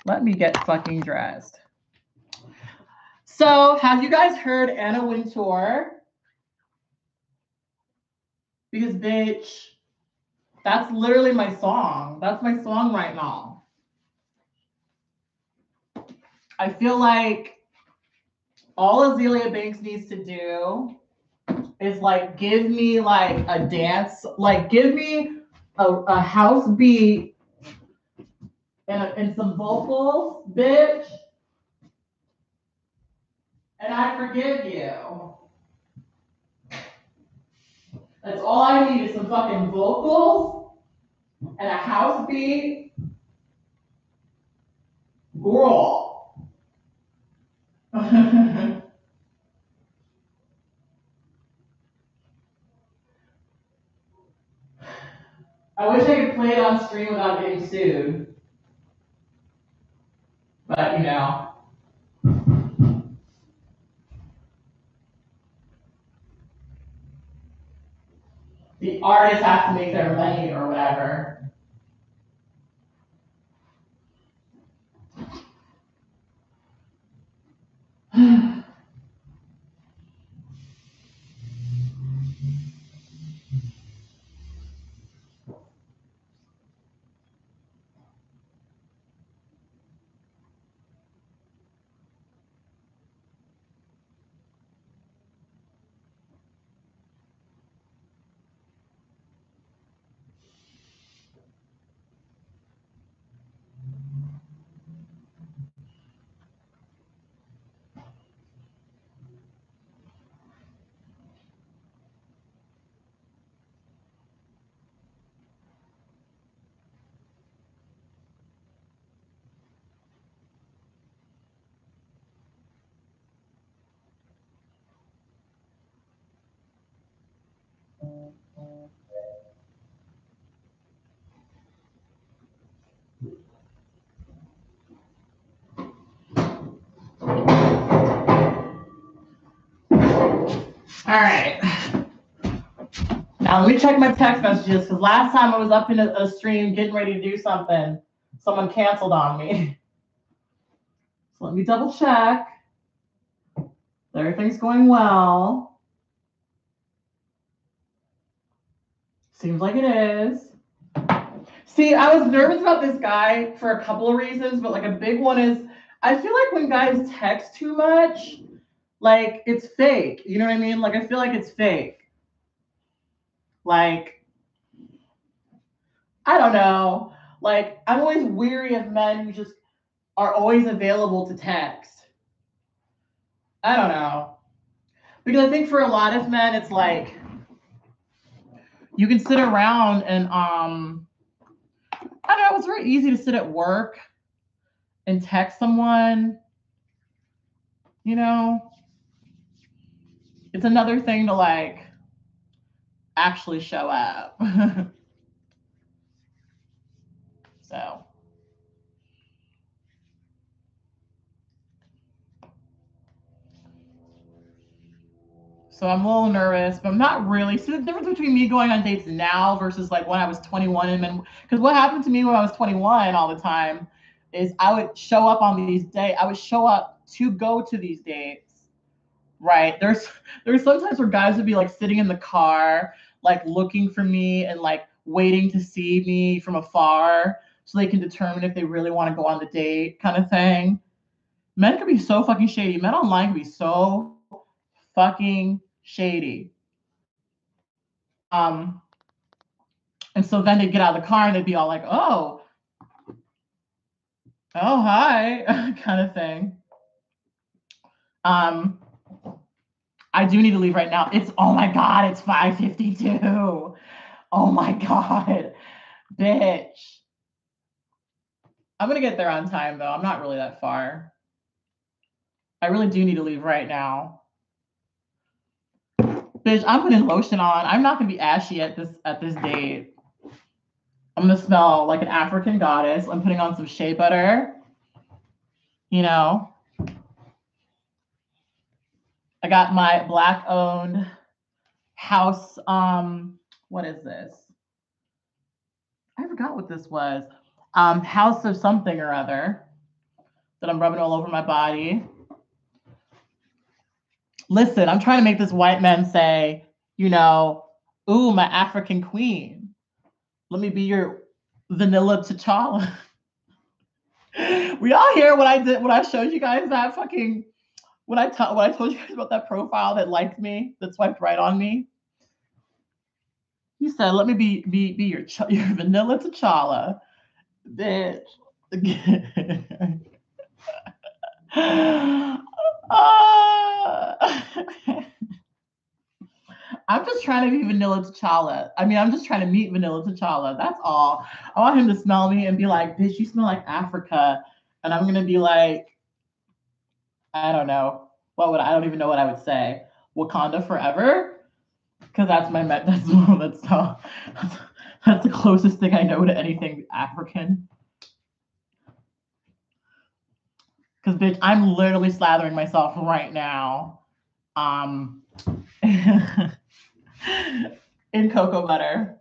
Let me get fucking dressed. So, have you guys heard Anna Wintour? Because, bitch, that's literally my song. That's my song right now. I feel like all Azealia Banks needs to do is like give me like a dance, like give me a house beat and some vocals, bitch, and I forgive you. That's all I need is some fucking vocals and a house beat. Girl. I wish I could play it on stream without getting sued. But, you know. The artist has to make their money or whatever. All right. Now let me check my text messages because last time I was up in a stream getting ready to do something, someone canceled on me. So let me double check. Everything's going well. Seems like it is. See, I was nervous about this guy for a couple of reasons, but like a big one is I feel like when guys text too much, like it's fake. You know what I mean? Like I feel like it's fake. Like, I don't know. Like, I'm always weary of men who just are always available to text. I don't know. Because I think for a lot of men, it's like you can sit around and I don't know, it's very easy to sit at work and text someone, you know. It's another thing to like actually show up. So I'm a little nervous, but I'm not really. See the difference between me going on dates now versus like when I was 21 and then, because what happened to me when I was 21 all the time is I would show up on these dates. I would show up to go to these dates, right? There's sometimes where guys would be like sitting in the car, like looking for me and like waiting to see me from afar so they can determine if they really want to go on the date kind of thing. Men can be so fucking shady. Men online can be so fucking shady. And so then they'd get out of the car and they'd be all like, oh, hi, kind of thing. I do need to leave right now. Oh my God, it's 5:52. Oh my God, bitch. I'm gonna get there on time though. I'm not really that far. I really do need to leave right now. Bitch, I'm putting lotion on. I'm not gonna be ashy at this date. I'm gonna smell like an African goddess. I'm putting on some shea butter. You know, I got my Black-owned house. What is this? I forgot what this was. House of something or other that I'm rubbing all over my body. Listen, I'm trying to make this white man say, you know, ooh, my African queen. Let me be your vanilla T'Challa. We all hear what I did when I showed you guys that fucking when I told you guys about that profile that liked me, that swiped right on me. You said, "Let me be your vanilla T'Challa, bitch." I'm just trying to be vanilla T'Challa. I mean, I'm just trying to meet vanilla T'Challa. That's all. I want him to smell me and be like, "Bitch, you smell like Africa," and I'm gonna be like, I don't know. I don't even know what I would say. Wakanda forever, because that's that's the closest thing I know to anything African. Because bitch, I'm literally slathering myself right now, in cocoa butter.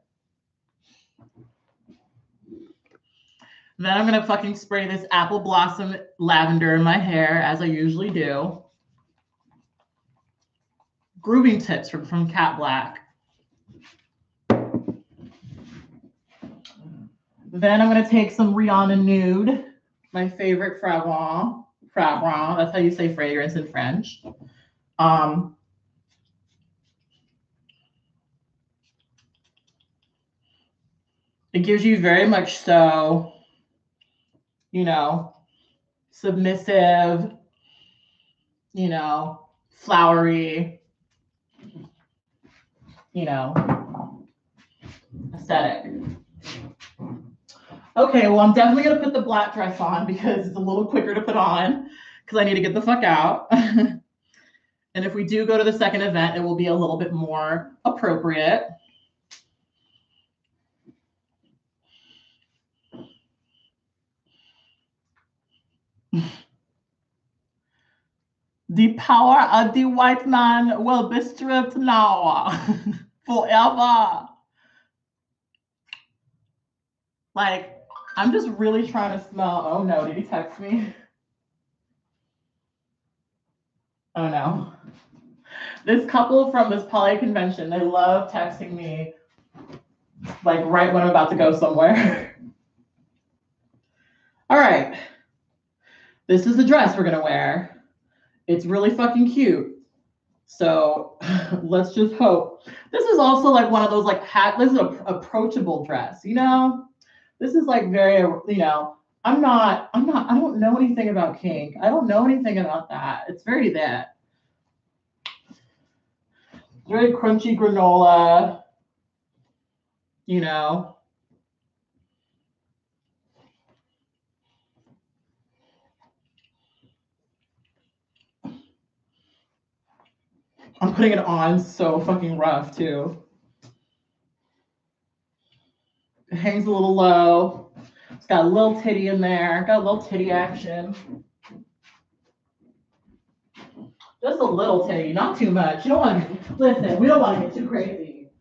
Then I'm gonna fucking spray this apple blossom lavender in my hair as I usually do. Grooming tips from Cat Black. Then I'm gonna take some Rihanna Nude, my favorite fragrance. That's how you say fragrance in French. It gives you very much so, you know, submissive, you know, flowery, you know, aesthetic. Okay, well, I'm definitely gonna put the black dress on because it's a little quicker to put on because I need to get the fuck out. And if we do go to the second event, it will be a little bit more appropriate. The power of the white man will be stripped now forever. Like, I'm just really trying to smell. Oh no, did he text me? Oh no. This couple from this poly convention, they love texting me like right when I'm about to go somewhere. All right. This is the dress we're gonna wear. It's really fucking cute. So let's just hope. This is also like one of those like this is an approachable dress, you know? This is like very, you know, I don't know anything about kink. I don't know anything about that. It's very that. Very crunchy granola, you know. I'm putting it on so fucking rough too. It hangs a little low. It's got a little titty in there. Got a little titty action. Just a little titty, not too much. You don't want to, listen, we don't want to get too crazy.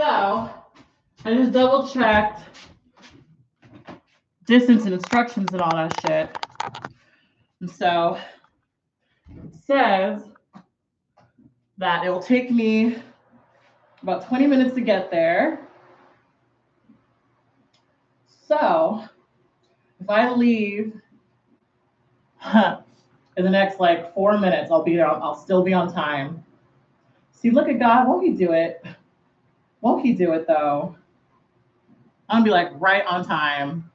So I just double checked distance and instructions and all that shit. And so it says that it will take me about 20 minutes to get there. So if I leave in the next like 4 minutes, I'll be there. I'll still be on time. See, look at God. Won't he do it? Won't he do it though? I'm gonna be like right on time.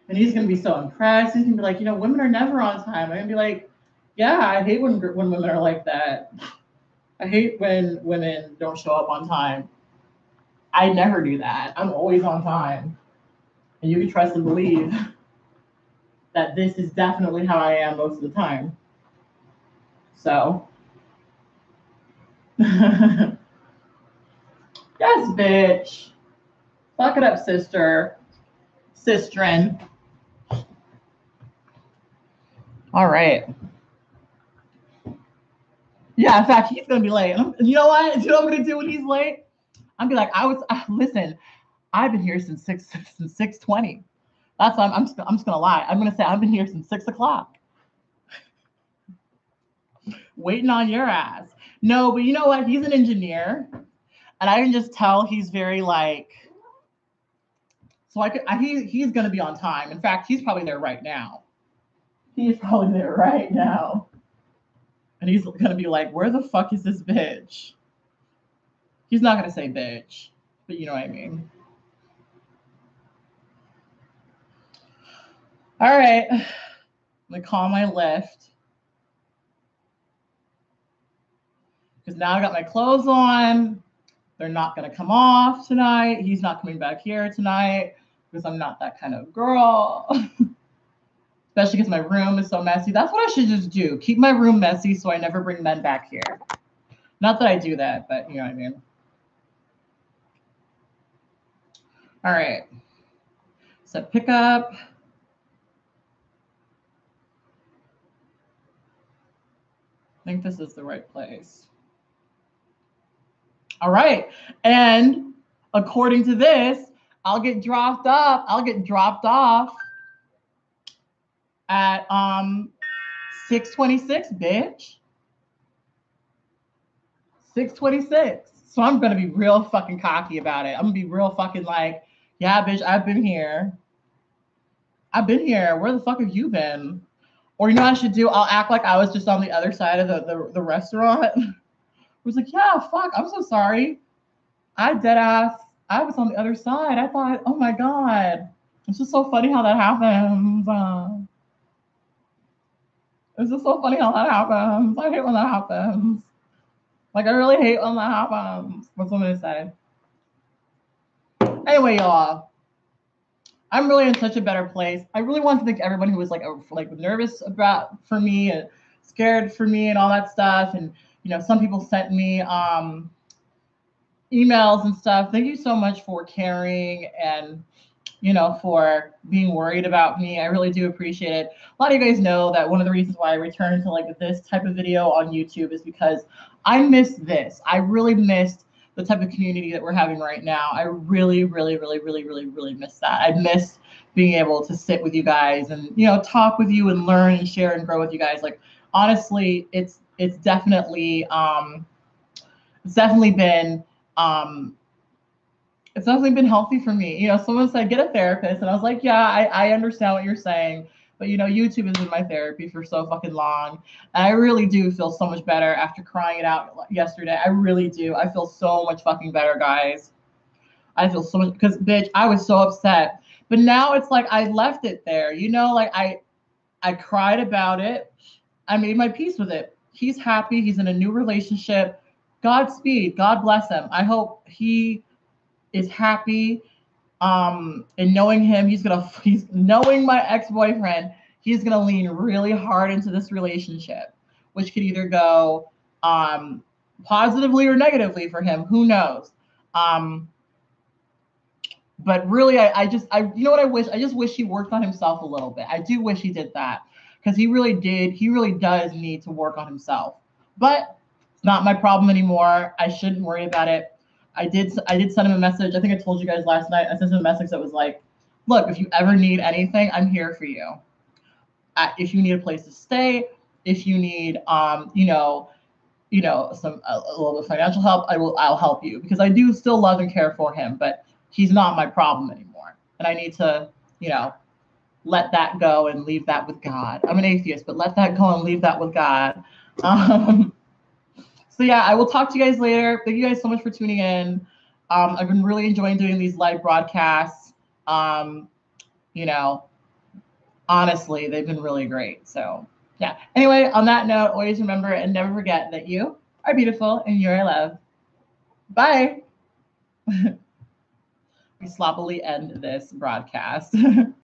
And he's gonna be so impressed. He's gonna be like, women are never on time. I'm gonna be like, yeah, I hate when women are like that. I hate when women don't show up on time. I never do that. I'm always on time. And you can trust and believe that this is definitely how I am most of the time. So, yes, bitch. Fuck it up, sister. Sistren. All right. Yeah, in fact, he's gonna be late. You know what? You know what I'm gonna do when he's late? I'm gonna be like, listen, I've been here since 6:20. That's why I'm just gonna lie. I'm gonna say I've been here since 6 o'clock. Waiting on your ass. No, but you know what? He's an engineer. And I can just tell he's very like, so he's gonna be on time. In fact, he's probably there right now. He's probably there right now. And he's gonna be like, where the fuck is this bitch? He's not gonna say bitch, but you know what I mean. All right, I'm gonna call my lift. Because now I got my clothes on. They're not gonna come off tonight. He's not coming back here tonight because I'm not that kind of girl. Especially because my room is so messy. That's what I should just do. Keep my room messy so I never bring men back here. Not that I do that, but you know what I mean. All right. So pick up. I think this is the right place. All right. And according to this, I'll get dropped off at 6:26, bitch. 6:26. So I'm gonna be real fucking cocky about it. I'm gonna be real fucking like, yeah, bitch, I've been here. Where the fuck have you been? Or you know what I should do? I'll act like I was just on the other side of the restaurant. I was like, yeah, fuck, I'm so sorry. I was on the other side. I thought, oh my God. It's just so funny how that happens. It's just so funny how that happens. I hate when that happens. Like, I really hate when that happens. What's what I'm gonna say? Anyway, y'all, I'm really in such a better place. I really want to thank everyone who was like nervous for me and scared for me and all that stuff. And some people sent me emails and stuff. Thank you so much for caring and for being worried about me. I really do appreciate it. A lot of you guys know that one of the reasons why I returned to like this type of video on YouTube is because I missed this. I really missed the type of community that we're having right now. I really, really, really, really, really, really miss that. I missed being able to sit with you guys and talk with you and learn and share and grow with you guys. Like honestly, it's definitely been it's definitely been healthy for me. Someone said, get a therapist. And I was like, yeah, I understand what you're saying. But, YouTube has been my therapy for so fucking long. And I really do feel so much better after crying it out yesterday. I really do. I feel so much fucking better, guys. I feel so much, because, bitch, I was so upset. But now it's like I left it there. Like I cried about it. I made my peace with it. He's happy. He's in a new relationship. Godspeed. God bless him. I hope he is happy. And knowing him, he's knowing my ex-boyfriend, he's gonna lean really hard into this relationship, which could either go positively or negatively for him. Who knows? But really, I you know what I wish? I just wish he worked on himself a little bit. I do wish he did that, because he really does need to work on himself. But it's not my problem anymore. I shouldn't worry about it. I did send him a message. I think I told you guys last night. I sent him a message that was like, look, if you ever need anything, I'm here for you. If you need a place to stay, if you need some a little bit of financial help, I'll help you, because I do still love and care for him, but he's not my problem anymore. And I need to, let that go and leave that with God. I'm an atheist, but let that go and leave that with God. So yeah, I will talk to you guys later. Thank you guys so much for tuning in. I've been really enjoying doing these live broadcasts. Honestly, they've been really great. So yeah. Anyway, on that note, always remember and never forget that you are beautiful and you're loved. Bye. We sloppily end this broadcast.